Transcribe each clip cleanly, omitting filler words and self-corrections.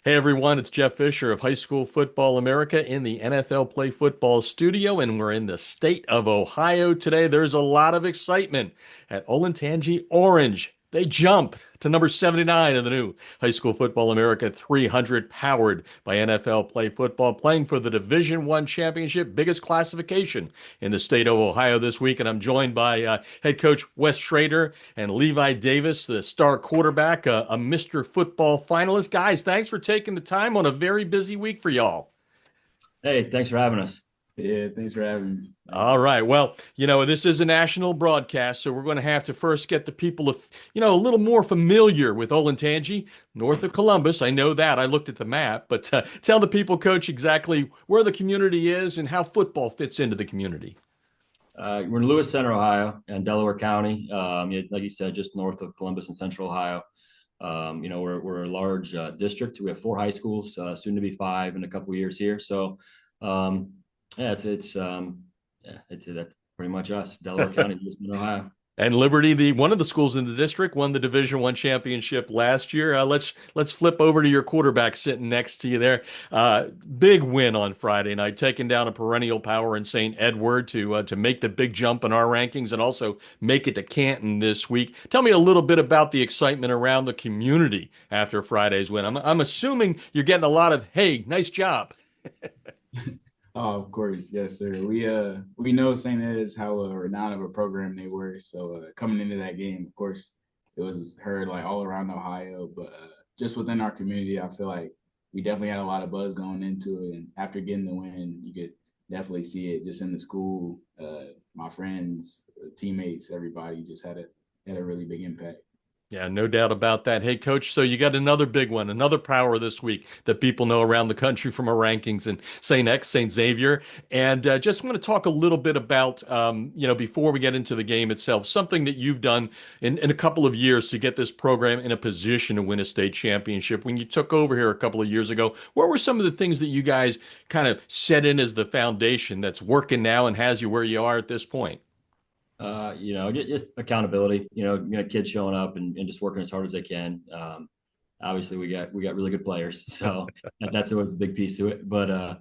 Hey everyone, it's Jeff Fisher of High School Football America in the NFL Play Football studio, and we're in the state of Ohio today. There's a lot of excitement at Olentangy Orange. They jump to number 79 in the new High School Football America 300, powered by NFL Play Football, playing for the Division One championship, biggest classification in the state of Ohio this week. And I'm joined by head coach Wes Schroeder and Levi Davis, the star quarterback, a Mr. Football finalist. Guys, thanks for taking the time on a very busy week for y'all. Hey, thanks for having us. Yeah, thanks for having me. Thank All you. right. Well, this is a national broadcast, so we're going to have to first get the people, a little more familiar with Olentangy, north of Columbus. I know that. I looked at the map, but tell the people, Coach, exactly where the community is and how football fits into the community. We're in Lewis Center, Ohio, and Delaware County. Like you said, just north of Columbus and Central Ohio. We're a large district. We have four high schools, soon to be five in a couple of years here. So, yeah, that's pretty much us, Delaware County, Lewis Center, Ohio. And Liberty, the one of the schools in the district, won the Division One championship last year. Let's flip over to your quarterback sitting next to you there. Big win on Friday night, taking down a perennial power in St. Edward to make the big jump in our rankings and also make it to Canton this week. Tell me a little bit about the excitement around the community after Friday's win. I'm assuming you're getting a lot of hey, nice job. Oh, of course, yes, sir. We know St. Ed's how renowned of a program they were. So coming into that game, of course, it was heard like all around Ohio, but just within our community, I feel like we definitely had a lot of buzz going into it. And after getting the win, you could definitely see it just in the school. My friends, teammates, everybody just had a really big impact. Yeah, no doubt about that. Hey, Coach, so you got another big one, another power this week that people know around the country from our rankings in St. X, St. Xavier. And just want to talk a little bit about, before we get into the game itself, something that you've done in a couple of years to get this program in a position to win a state championship. When you took over here a couple of years ago, what were some of the things that you guys kind of set in as the foundation that's working now and has you where you are at this point? Just accountability. Kids showing up and just working as hard as they can. Obviously, we got really good players, so that's always a big piece to it. But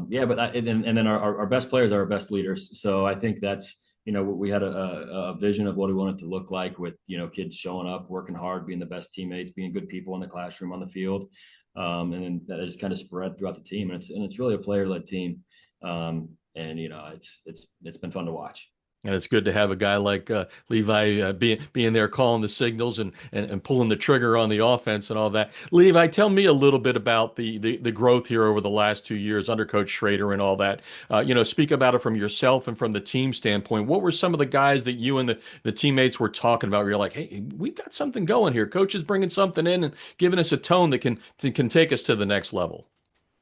yeah, and then our best players are our best leaders. So I think that's we had a vision of what we wanted to look like with kids showing up, working hard, being the best teammates, being good people in the classroom, on the field, and then that just kind of spread throughout the team. And it's really a player led team, and it's been fun to watch. And it's good to have a guy like Levi being there calling the signals and pulling the trigger on the offense and all that. Levi, tell me a little bit about the growth here over the last 2 years under Coach Schrader and all that. Speak about it from yourself and from the team standpoint. What were some of the guys that you and the teammates were talking about where you're like, hey, we've got something going here. Coach is bringing something in and giving us a tone that can take us to the next level.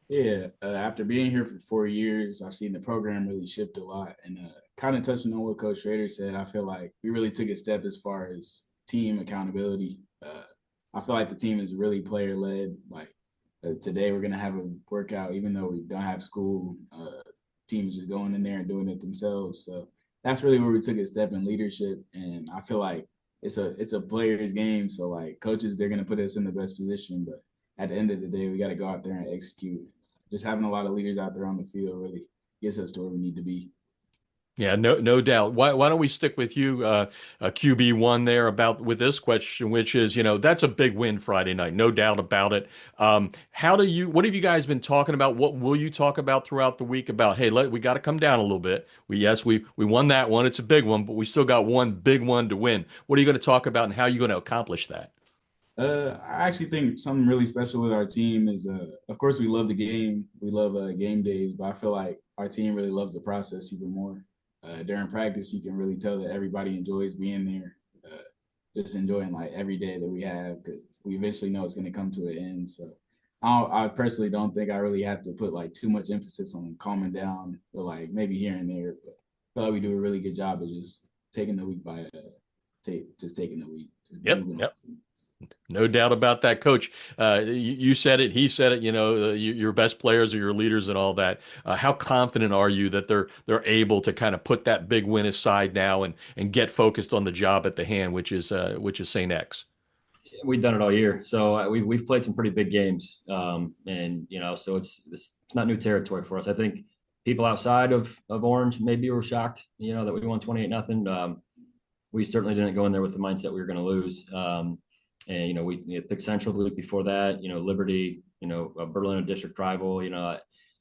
Yeah, after being here for 4 years, I've seen the program really shift a lot. And kind of touching on what Coach Schrader said, I feel like we really took a step as far as team accountability. I feel like the team is really player led. Like today, we're gonna have a workout, even though we don't have school. Team is just going in there and doing it themselves. So that's really where we took a step in leadership. And I feel like it's a players game. So like coaches, they're gonna put us in the best position, but at the end of the day, we got to go out there and execute. Just having a lot of leaders out there on the field really gets us to where we need to be. Yeah, no doubt. Why don't we stick with you, QB1 there about with this question, which is, that's a big win Friday night, no doubt about it. What have you guys been talking about? What will you talk about throughout the week about, hey, we got to come down a little bit. We won that one. It's a big one, but we still got one big one to win. What are you going to talk about and how are you going to accomplish that? I actually think something really special with our team is, of course, we love the game. We love game days, but I feel like our team really loves the process even more. During practice, you can really tell that everybody enjoys being there, just enjoying like every day that we have because we eventually know it's going to come to an end. So I personally don't think I really have to put like too much emphasis on calming down, but like maybe here and there. But I feel like we do a really good job of just taking the week by just taking the week, just Yep, moving on. yep. No doubt about that, Coach. You said it. He said it. Your best players are your leaders and all that. How confident are you that they're able to kind of put that big win aside now and get focused on the job at the hand, which is Saint X? We've done it all year, so we've played some pretty big games, and so it's not new territory for us. I think people outside of Orange maybe were shocked, that we won 28-0. We certainly didn't go in there with the mindset we were going to lose. And we picked Central the week before that. Liberty, a Berlin district rival.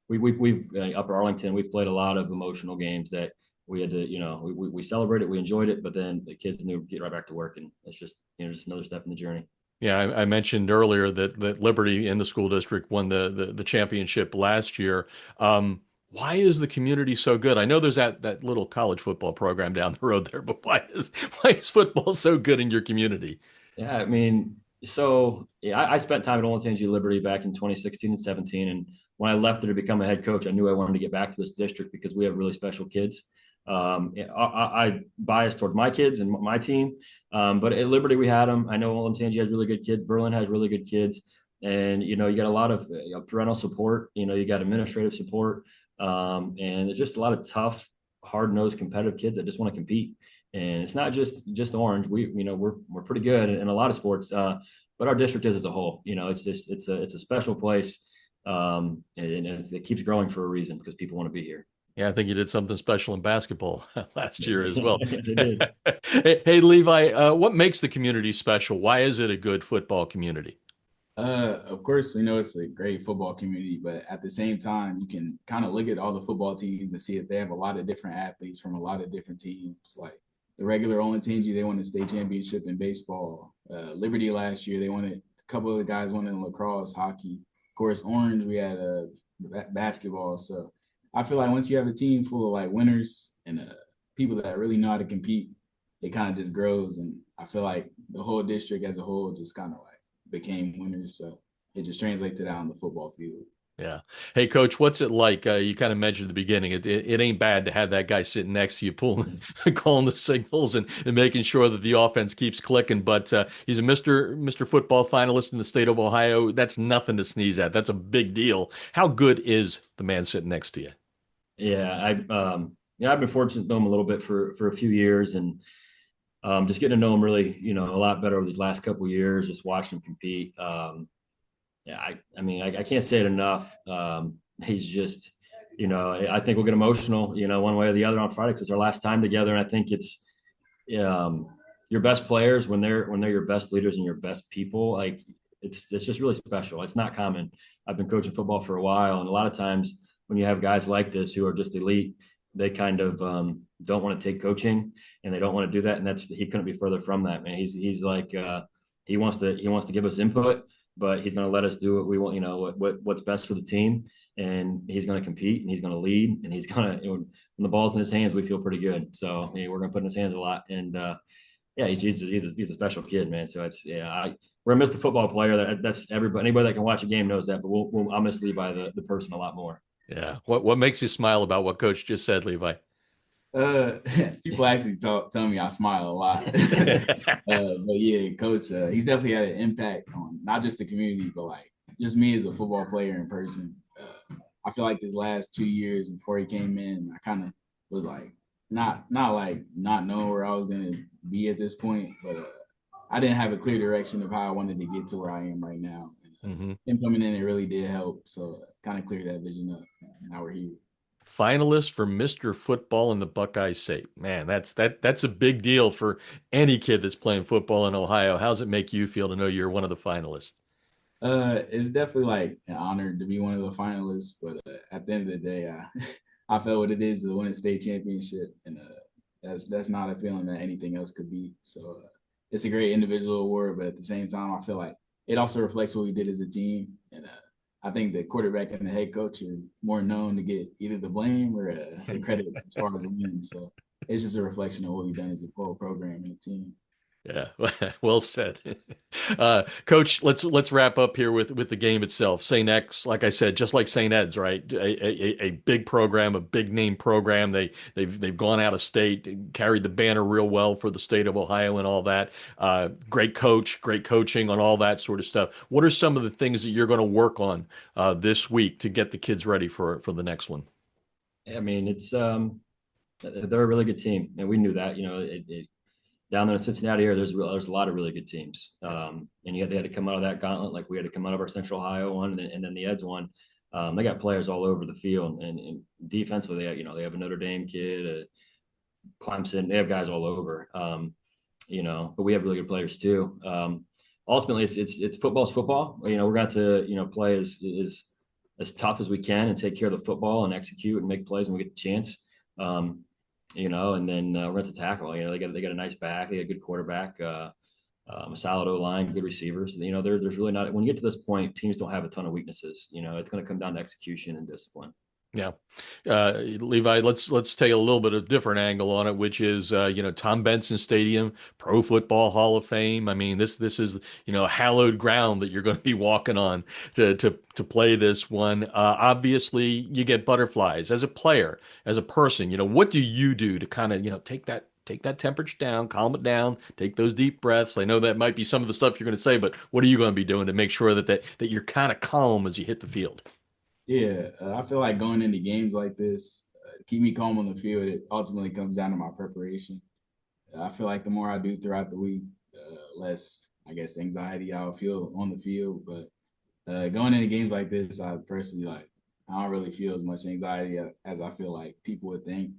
We've Upper Arlington. We've played a lot of emotional games that we had to, we celebrated, we enjoyed it, but then the kids knew to get right back to work, and it's just just another step in the journey. Yeah, I mentioned earlier that Liberty in the school district won the championship last year. Why is the community so good? I know there's that little college football program down the road there, but why is football so good in your community? Yeah, I mean, so yeah, I spent time at Olentangy Liberty back in 2016 and 17, and when I left there to become a head coach, I knew I wanted to get back to this district because we have really special kids. I bias towards my kids and my team, but at Liberty we had them. I know Olentangy has really good kids. Berlin has really good kids, and you got a lot of parental support. You got administrative support, and there's just a lot of tough, hard-nosed, competitive kids that just want to compete. And it's not just Orange. We're pretty good in a lot of sports, but our district is as a whole. It's a special place, and it keeps growing for a reason because people want to be here. Yeah, I think you did something special in basketball last year as well. They did. Hey, Levi, what makes the community special? Why is it a good football community? Of course, we know it's a great football community, but at the same time, you can kind of look at all the football teams and see that they have a lot of different athletes from a lot of different teams. Like the regular Olentangy, they won the state championship in baseball. Liberty last year, they won it. A couple of the guys won in lacrosse, hockey. Of course, Orange, we had basketball. So I feel like once you have a team full of like winners and people that really know how to compete, it kind of just grows. And I feel like the whole district as a whole just kind of like became winners. So it just translates it out on the football field. Yeah. Hey, Coach, what's it like? You kind of mentioned at the beginning, it ain't bad to have that guy sitting next to you, pulling, calling the signals and making sure that the offense keeps clicking. But he's a Mr. Football finalist in the state of Ohio. That's nothing to sneeze at. That's a big deal. How good is the man sitting next to you? Yeah, I've been fortunate to know him a little bit for a few years, and just getting to know him really, a lot better over these last couple of years, just watching him compete. Yeah, I mean, I can't say it enough. He's just, I think we'll get emotional, one way or the other on Friday because it's our last time together. And I think it's your best players when they're your best leaders and your best people. Like it's just really special. It's not common. I've been coaching football for a while, and a lot of times when you have guys like this who are just elite, they kind of don't want to take coaching and they don't want to do that. And he couldn't be further from that, man. He's like he wants to give us input, but he's going to let us do what we want, what's best for the team. And he's going to compete and he's going to lead and he's going to, when the ball's in his hands, we feel pretty good. So we're going to put in his hands a lot. And yeah, he's a special kid, man. So we're going to miss the football player. That's everybody, anybody that can watch a game knows that, but I'll miss Levi, the person, a lot more. Yeah. What makes you smile about what Coach just said, Levi? Uh, People actually tell me I smile a lot. But yeah, Coach, he's definitely had an impact on not just the community, but like just me as a football player in person. I feel like these last 2 years before he came in, I kind of was like not knowing where I was gonna be at this point, but I didn't have a clear direction of how I wanted to get to where I am right now. And, him coming in, it really did help. So kind of clear that vision up. And now we're here. Finalist for Mr. Football in the Buckeye State. Man, that's a big deal for any kid that's playing football in Ohio. How does it make you feel to know you're one of the finalists? It's definitely like an honor to be one of the finalists, but at the end of the day, I felt what it is to win a state championship, and that's not a feeling that anything else could be. So it's a great individual award, but at the same time, I feel like it also reflects what we did as a team, and I think the quarterback and the head coach are more known to get either the blame or the credit as far as the wins. So it's just a reflection of what we've done as a whole program and a team. Yeah, well said. Coach, let's wrap up here with the game itself. St. X, like I said, just like St. Ed's, right? A big program, a big name program. They've gone out of state, carried the banner real well for the state of Ohio and all that. Great coach, great coaching on all that sort of stuff. What are some of the things that you're going to work on this week to get the kids ready for the next one? I mean, it's they're a really good team, and we knew that. down there in Cincinnati area, there's a lot of really good teams. And they had to come out of that gauntlet, like we had to come out of our Central Ohio one, and then the Eds one. They got players all over the field, and defensively, they have a Notre Dame kid, a Clemson. They have guys all over. But we have really good players too. Ultimately, it's football's football. We're going to play as tough as we can and take care of the football and execute and make plays when we get the chance. And then we're going to tackle. They got a nice back. They got a good quarterback, a solid O line, good receivers. There's really not, when you get to this point, teams don't have a ton of weaknesses. It's going to come down to execution and discipline. Yeah. Levi, let's take a little bit of different angle on it, which is, Tom Benson Stadium, Pro Football Hall of Fame. I mean, this is, hallowed ground that you're going to be walking on to play this one. Obviously, you get butterflies as a player, as a person. What do you do to kind of, take that temperature down, calm it down, take those deep breaths? I know that might be some of the stuff you're going to say, but what are you going to be doing to make sure that you're kind of calm as you hit the field? Yeah, I feel like going into games like this, keep me calm on the field. It ultimately comes down to my preparation. I feel like the more I do throughout the week, less, I guess, anxiety I'll feel on the field. But going into games like this, I personally I don't really feel as much anxiety as I feel like people would think.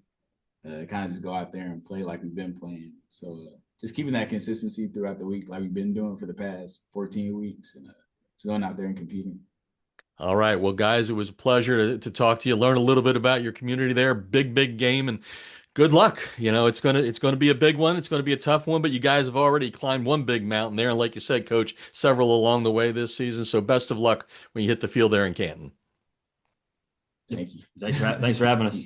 Kind of just go out there and play like we've been playing. So just keeping that consistency throughout the week, like we've been doing for the past 14 weeks, and just going out there and competing. All right. Well, guys, it was a pleasure to talk to you, learn a little bit about your community there. Big game, and good luck. It's gonna be a big one. It's gonna be a tough one, but you guys have already climbed one big mountain there, and like you said, Coach, several along the way this season. So best of luck when you hit the field there in Canton. Thank you. Thanks for having us.